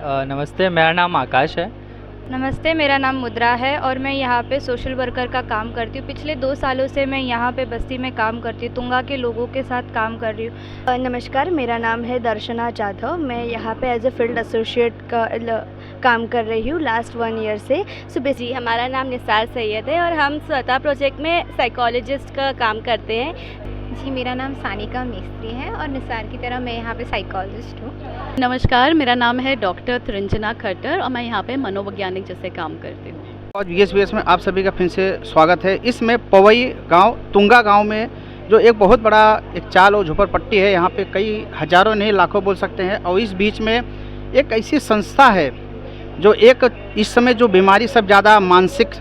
नमस्ते, मेरा नाम आकाश है। नमस्ते, मेरा नाम मुद्रा है और मैं यहाँ पे सोशल वर्कर का काम करती हूँ। पिछले 2 सालों से मैं यहाँ पे बस्ती में काम करती हूँ, तुंगा के लोगों के साथ काम कर रही हूँ। नमस्कार, मेरा नाम है दर्शना जाधव। मैं यहाँ पे एज ए फील्ड एसोसिएट का काम कर रही हूँ लास्ट 1 ईयर से। जी, हमारा नाम निसार सैयद है और हम स्वता प्रोजेक्ट में साइकोलॉजिस्ट का काम करते हैं। जी, मेरा नाम सानिका मिस्त्री है और निसार की तरह मैं यहाँ पे साइकोलॉजिस्ट हूँ। नमस्कार, मेरा नाम है डॉक्टर त्रिंजना खट्टर और मैं यहाँ पे मनोवैज्ञानिक जैसे काम करती हूँ। और VSBS में आप सभी का फिर से स्वागत है। इसमें पवई गांव, तुंगा गांव में जो एक बहुत बड़ा एक चाल और झोपड़पट्टी है, यहाँ पे कई हजारों नहीं लाखों बोल सकते हैं। और इस बीच में एक ऐसी संस्था है जो एक इस समय जो बीमारी सब ज़्यादा मानसिक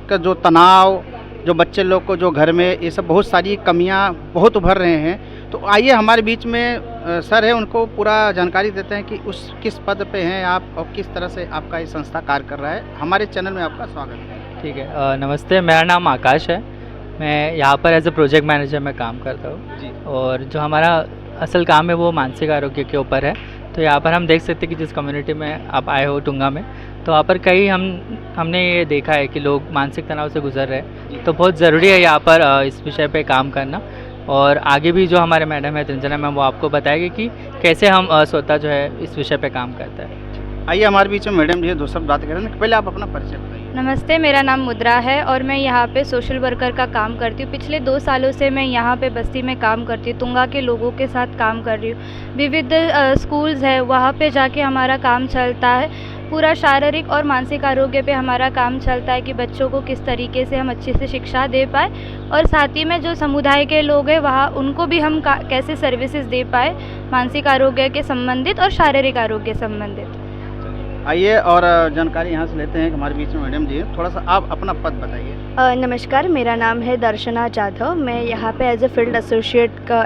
का जो तनाव, जो बच्चे लोग को जो घर में ये सब बहुत सारी कमियां बहुत उभर रहे हैं। तो आइए हमारे बीच में सर है, उनको पूरा जानकारी देते हैं कि उस किस पद पे हैं आप और किस तरह से आपका ये संस्था कार्य कर रहा है। हमारे चैनल में आपका स्वागत है। ठीक है, नमस्ते, मेरा नाम आकाश है। मैं यहाँ पर एज ए प्रोजेक्ट मैनेजर में काम करता हूँ और जो हमारा असल काम है वो मानसिक आरोग्य के ऊपर है। तो यहाँ पर हम देख सकते हैं कि जिस कम्युनिटी में आप आए हो टुंगा में, तो वहाँ पर कई हमने ये देखा है कि लोग मानसिक तनाव से गुजर रहे हैं। तो बहुत ज़रूरी है यहाँ पर इस विषय पे काम करना। और आगे भी जो हमारे मैडम है त्रिंजना मैम, वो आपको बताएगी कि कैसे हम स्वतः जो है इस विषय पे काम करते हैं। आइए हमारे बीच में मैडम जी 2 शब्द बात करें। पहले आप अपना परिचय बताइए। नमस्ते, मेरा नाम मुद्रा है और मैं यहाँ पे सोशल वर्कर का काम करती हूँ। पिछले 2 सालों से मैं यहाँ पे बस्ती में काम करती हूँ, तुंगा के लोगों के साथ काम कर रही हूँ। विविध स्कूल्स है, वहाँ पे जाके हमारा काम चलता है। पूरा शारीरिक और मानसिक आरोग्य पे हमारा काम चलता है कि बच्चों को किस तरीके से हम अच्छे से शिक्षा दे पाए और साथ ही में जो समुदाय के लोग हैं वहाँ उनको भी हम कैसे सर्विसेज दे पाए मानसिक आरोग्य के संबंधित और शारीरिक आरोग्य संबंधित। आइए और जानकारी यहाँ से लेते हैं कि हमारे बीच में मैडम जी, थोड़ा सा आप अपना पद बताइए। नमस्कार, मेरा नाम है दर्शना जाधव। मैं यहाँ पे एज ए फील्ड एसोसिएट का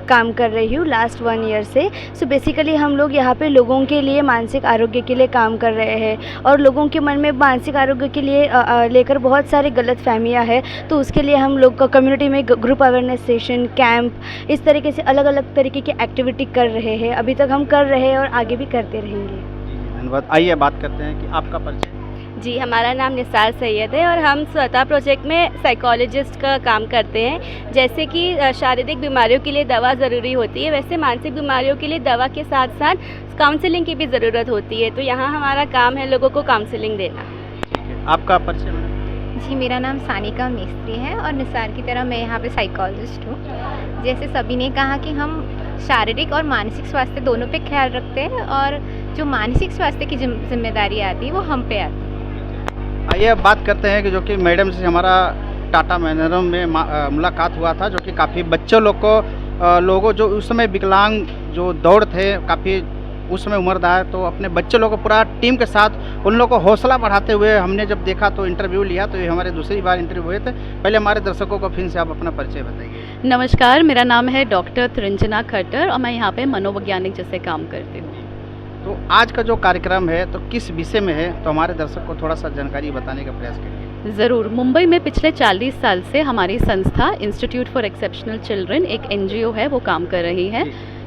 काम कर रही हूँ लास्ट 1 ईयर से। सो बेसिकली हम लोग यहाँ पे लोगों के लिए मानसिक आरोग्य के लिए काम कर रहे हैं और लोगों के मन में मानसिक आरोग्य के लिए लेकर बहुत सारी गलत फहमियाँ हैं। तो उसके लिए हम लोग कम्युनिटी में ग्रुप अवेयरनेस सेशन, कैंप, इस तरीके से अलग अलग तरीके की एक्टिविटी कर रहे हैं। अभी तक हम कर रहे हैं और आगे भी करते रहेंगे। धन्यवाद। आइए बात करते हैं कि आपका परिचय। जी, हमारा नाम निसार सैयद है और हम स्वता प्रोजेक्ट में साइकोलॉजिस्ट का काम करते हैं। जैसे कि शारीरिक बीमारियों के लिए दवा ज़रूरी होती है, वैसे मानसिक बीमारियों के लिए दवा के साथ साथ काउंसलिंग की भी ज़रूरत होती है। तो यहाँ हमारा काम है लोगों को काउंसलिंग देना। ठीक है, आपका परिचय मैडम। जी, मेरा नाम सानिका मिस्त्री है और निसार की तरह मैं यहाँ पे साइकोलॉजिस्ट हूँ। जैसे सभी ने कहा कि हम शारीरिक और मानसिक स्वास्थ्य दोनों पे ख्याल रखते हैं और जो मानसिक स्वास्थ्य की जिम्मेदारी आती है वो हम पे आती है। आइए अब बात करते हैं कि जो कि मैडम से हमारा टाटा मैनरम में मुलाकात हुआ था, जो कि काफ़ी बच्चों लोगों जो उस समय विकलांग जो दौड़ थे, काफ़ी उस समय उम्रदार, तो अपने बच्चे लोगों को पूरा टीम के साथ उन लोगों को हौसला बढ़ाते हुए हमने जब देखा तो इंटरव्यू लिया। तो ये हमारे दूसरी बार इंटरव्यू हुए थे। पहले हमारे दर्शकों को फिर से आप अपना परिचय बताइए। नमस्कार, मेरा नाम है डॉक्टर त्रिंजना खट्टर और मैं यहाँ पे मनोवैज्ञानिक जैसे काम करती हूँ। तो आज का जो कार्यक्रम है तो किस विषय में है, तो हमारे दर्शक को थोड़ा सा जानकारी बताने का प्रयास करिए। ज़रूर। मुंबई में पिछले 40 साल से हमारी संस्था इंस्टीट्यूट फॉर एक्सेप्शनल चिल्ड्रन, एक NGO है, वो काम कर रही है।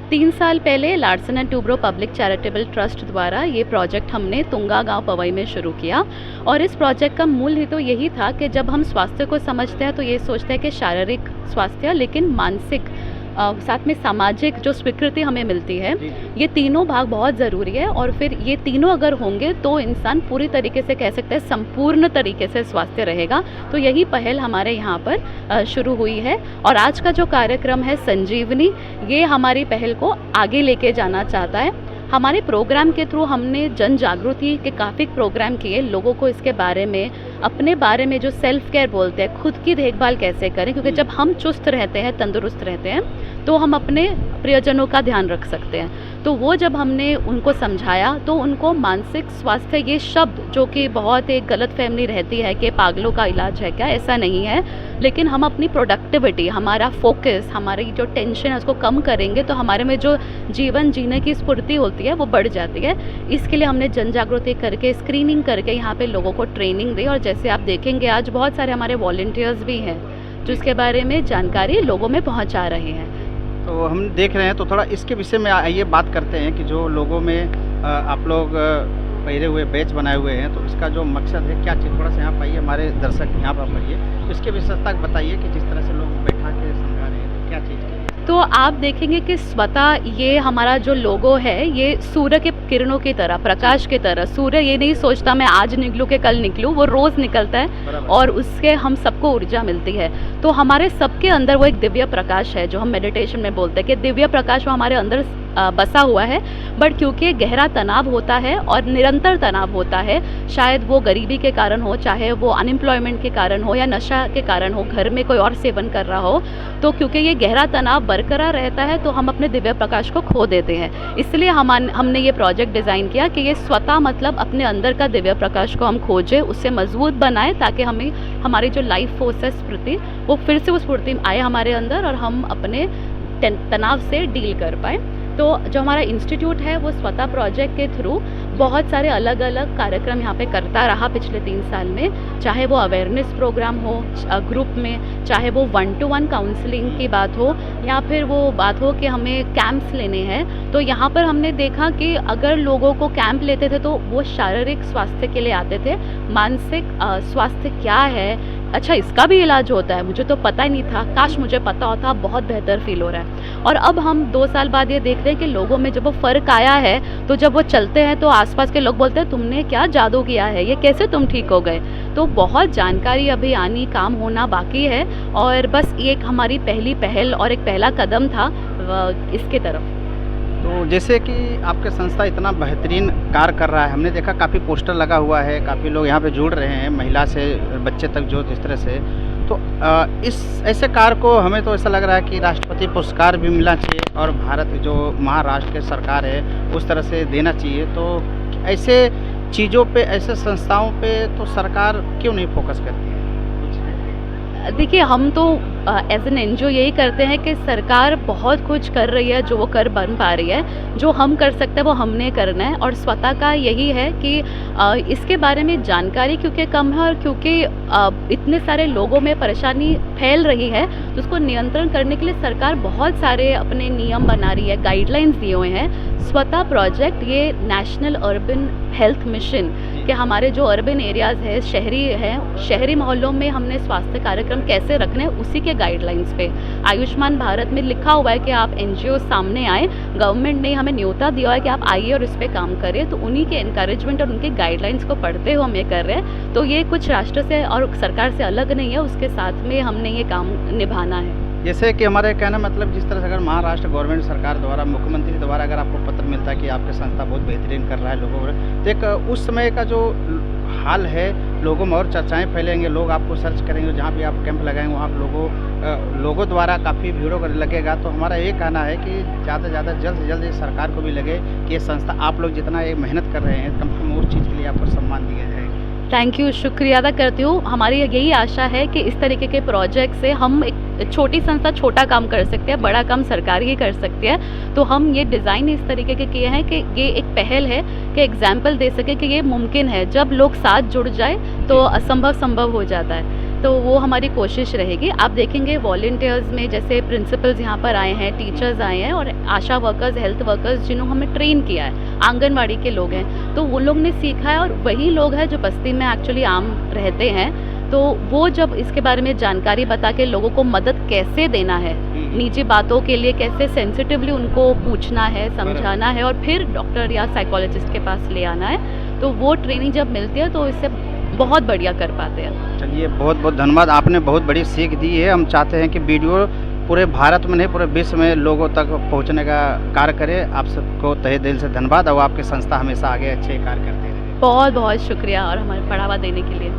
3 साल पहले Larsen and Toubro public charitable trust द्वारा ये प्रोजेक्ट हमने तुंगा गांव पवई में शुरू किया। और इस प्रोजेक्ट का मूल हेतु यही था कि जब हम स्वास्थ्य को समझते हैं तो ये सोचते हैं कि शारीरिक स्वास्थ्य, लेकिन मानसिक साथ में सामाजिक जो स्वीकृति हमें मिलती है, ये तीनों भाग बहुत ज़रूरी है। और फिर ये तीनों अगर होंगे तो इंसान पूरी तरीके से कह सकते हैं संपूर्ण तरीके से स्वास्थ्य रहेगा। तो यही पहल हमारे यहाँ पर शुरू हुई है। और आज का जो कार्यक्रम है संजीवनी, ये हमारी पहल को आगे लेके जाना चाहता है। हमारे प्रोग्राम के थ्रू हमने जन जागृति के काफ़ी प्रोग्राम किए, लोगों को इसके बारे में, अपने बारे में जो सेल्फ केयर बोलते हैं, खुद की देखभाल कैसे करें, क्योंकि जब हम चुस्त रहते हैं, तंदुरुस्त रहते हैं, तो हम अपने प्रियजनों का ध्यान रख सकते हैं। तो वो जब हमने उनको समझाया तो उनको मानसिक स्वास्थ्य ये शब्द, जो कि बहुत एक गलतफहमी रहती है कि पागलों का इलाज है क्या, ऐसा नहीं है। लेकिन हम अपनी प्रोडक्टिविटी, हमारा फोकस, हमारी जो टेंशन है उसको कम करेंगे तो हमारे में जो जीवन जीने की स्फूर्ति होती है वो बढ़ जाती है। इसके लिए हमने जन जागृति करके, स्क्रीनिंग करके यहाँ पे लोगों को ट्रेनिंग दी। और जैसे आप देखेंगे आज बहुत सारे हमारे वॉलंटियर्स भी हैं जो इसके बारे में जानकारी लोगों में पहुँचा रहे हैं। तो हम देख रहे हैं, तो थोड़ा इसके विषय में आइए बात करते हैं कि जो लोगों में आप लोग पहले हुए बैच बनाए हुए हैं, तो इसका जो मकसद है क्या चीज़, थोड़ा सा यहाँ पाइए, हमारे दर्शक यहाँ पर पढ़िए, तो इसके विशेषता बताइए कि जिस तरह से लोग बैठा के समझा रहे हैं, तो क्या चीज़ की। तो आप देखेंगे कि स्वतः ये हमारा जो लोगो है ये सूर्य के किरणों की तरह, प्रकाश की तरह। सूर्य ये नहीं सोचता मैं आज निकलूँ कि कल निकलूँ, वो रोज़ निकलता है और उससे हम सबको ऊर्जा मिलती है। तो हमारे सबके अंदर वो एक दिव्य प्रकाश है, जो हम मेडिटेशन में बोलते हैं कि दिव्य प्रकाश वो हमारे अंदर बसा हुआ है। बट क्योंकि गहरा तनाव होता है और निरंतर तनाव होता है, शायद वो गरीबी के कारण हो, चाहे वो अनएम्प्लॉयमेंट के कारण हो या नशा के कारण हो, घर में कोई और सेवन कर रहा हो, तो क्योंकि ये गहरा तनाव बरकरार रहता है तो हम अपने दिव्य प्रकाश को खो देते हैं। इसलिए हमने ये प्रोजेक्ट डिज़ाइन किया कि ये स्वतः मतलब अपने अंदर का दिव्य प्रकाश को हम खोजें, उससे मजबूत बनाएं, ताकि हमें हमारी जो लाइफ फोर्स है स्फूर्ति, वो फिर से वो स्फूर्ति आए हमारे अंदर और हम अपने तनाव से डील कर पाएँ। तो जो हमारा इंस्टीट्यूट है वो स्वतः प्रोजेक्ट के थ्रू बहुत सारे अलग अलग कार्यक्रम यहाँ पे करता रहा पिछले 3 साल में, चाहे वो अवेयरनेस प्रोग्राम हो ग्रुप में, चाहे वो 1-to-1 काउंसलिंग की बात हो, या फिर वो बात हो कि हमें कैंप्स लेने हैं। तो यहाँ पर हमने देखा कि अगर लोगों को कैंप लेते थे तो वो शारीरिक स्वास्थ्य के लिए आते थे, मानसिक स्वास्थ्य क्या है, अच्छा इसका भी इलाज होता है, मुझे तो पता ही नहीं था, काश मुझे पता होता, बहुत बेहतर फील हो रहा है। और अब हम 2 साल बाद ये देख रहे हैं कि लोगों में जब वो फ़र्क आया है, तो जब वो चलते हैं तो आसपास के लोग बोलते हैं तुमने क्या जादू किया है, ये कैसे तुम ठीक हो गए। तो बहुत जानकारी अभी आनी, काम होना बाकी है, और बस ये एक हमारी पहली पहल और एक पहला कदम था इसके तरफ। तो जैसे कि आपके संस्था इतना बेहतरीन कार्य कर रहा है, हमने देखा काफ़ी पोस्टर लगा हुआ है, काफ़ी लोग यहाँ पे जुड़ रहे हैं, महिला से बच्चे तक जो जिस तरह से, तो इस ऐसे कार्य को हमें तो ऐसा लग रहा है कि राष्ट्रपति पुरस्कार भी मिलना चाहिए और भारत जो महाराष्ट्र की सरकार है उस तरह से देना चाहिए। तो ऐसे चीज़ों पे, ऐसे संस्थाओं पे तो सरकार क्यों नहीं फोकस करती है? देखिए, हम तो एज एन एनजीओ यही करते हैं कि सरकार बहुत कुछ कर रही है, जो वो कर बन पा रही है, जो हम कर सकते हैं वो हमने करना है। और स्वतः का यही है कि इसके बारे में जानकारी क्योंकि कम है और क्योंकि इतने सारे लोगों में परेशानी फैल रही है, तो उसको नियंत्रण करने के लिए सरकार बहुत सारे अपने नियम बना रही है, गाइडलाइंस दिए हुए हैं। स्वतः प्रोजेक्ट ये नेशनल अर्बन हेल्थ मिशन कि हमारे जो अर्बन एरियाज़ है, शहरी मोहल्लों में हमने स्वास्थ्य कार्यक्रम कैसे रखने, उसी के गाइडलाइंस पे आयुष्मान भारत में लिखा हुआ है कि आप एनजीओ सामने आए, गवर्नमेंट ने हमें न्योता दिया है कि आप आइए और इस पर काम करें। तो उन्हीं के इनकरेजमेंट और उनके गाइडलाइंस को पढ़ते हुए हम ये कर रहे हैं। तो ये कुछ राष्ट्र से और सरकार से अलग नहीं है, उसके साथ में हमने ये काम निभाना है। जैसे कि हमारे कहना मतलब जिस तरह से अगर महाराष्ट्र गवर्नमेंट सरकार द्वारा, मुख्यमंत्री द्वारा अगर आपको पत्र मिलता है कि आपकी संस्था बहुत बेहतरीन कर रहा है लोगों में, तो एक उस समय का जो हाल है लोगों में और चर्चाएं फैलेंगे, लोग आपको सर्च करेंगे, जहाँ भी आप कैंप लगाएंगे वहाँ लोगों द्वारा काफ़ी भीड़ों का लगेगा। तो हमारा ये कहना है कि ज़्यादा से ज़्यादा जल्द से जल्द सरकार को भी लगे कि ये संस्था आप लोग जितना ये मेहनत कर रहे हैं, कम से कम उस चीज़ के लिए आपको सम्मान दिया जाएगा। थैंक यू, शुक्रिया अदा करती हूँ। हमारी यही आशा है कि इस तरीके के प्रोजेक्ट से हम एक छोटी संस्था छोटा काम कर सकते हैं, बड़ा काम सरकार ही कर सकती है। तो हम ये डिज़ाइन इस तरीके के किए हैं कि ये एक पहल है कि एग्जाम्पल दे सके कि ये मुमकिन है, जब लोग साथ जुड़ जाए तो असंभव संभव हो जाता है। तो वो हमारी कोशिश रहेगी। आप देखेंगे वॉलंटियर्स में जैसे प्रिंसिपल्स यहाँ पर आए हैं, टीचर्स आए हैं और आशा वर्कर्स, हेल्थ वर्कर्स जिन्होंने हमें ट्रेन किया है, आंगनवाड़ी के लोग हैं, तो वो लोग ने सीखा है और वही लोग हैं जो बस्ती में एक्चुअली आम रहते हैं। तो वो जब इसके बारे में जानकारी बता के लोगों को मदद कैसे देना है, निजी बातों के लिए कैसे सेंसिटिवली उनको पूछना है, समझाना है और फिर डॉक्टर या साइकोलॉजिस्ट के पास ले आना है, तो वो ट्रेनिंग जब मिलती है तो इससे बहुत बढ़िया कर पाते हैं। चलिए, बहुत बहुत धन्यवाद, आपने बहुत बड़ी सीख दी है। हम चाहते हैं कि वीडियो पूरे भारत में नहीं पूरे विश्व में लोगों तक पहुंचने का कार्य करे। आप सबको तहे दिल से धन्यवाद और आपकी संस्था हमेशा आगे अच्छे कार्य करते रहे। बहुत बहुत शुक्रिया और हमें बढ़ावा देने के लिए।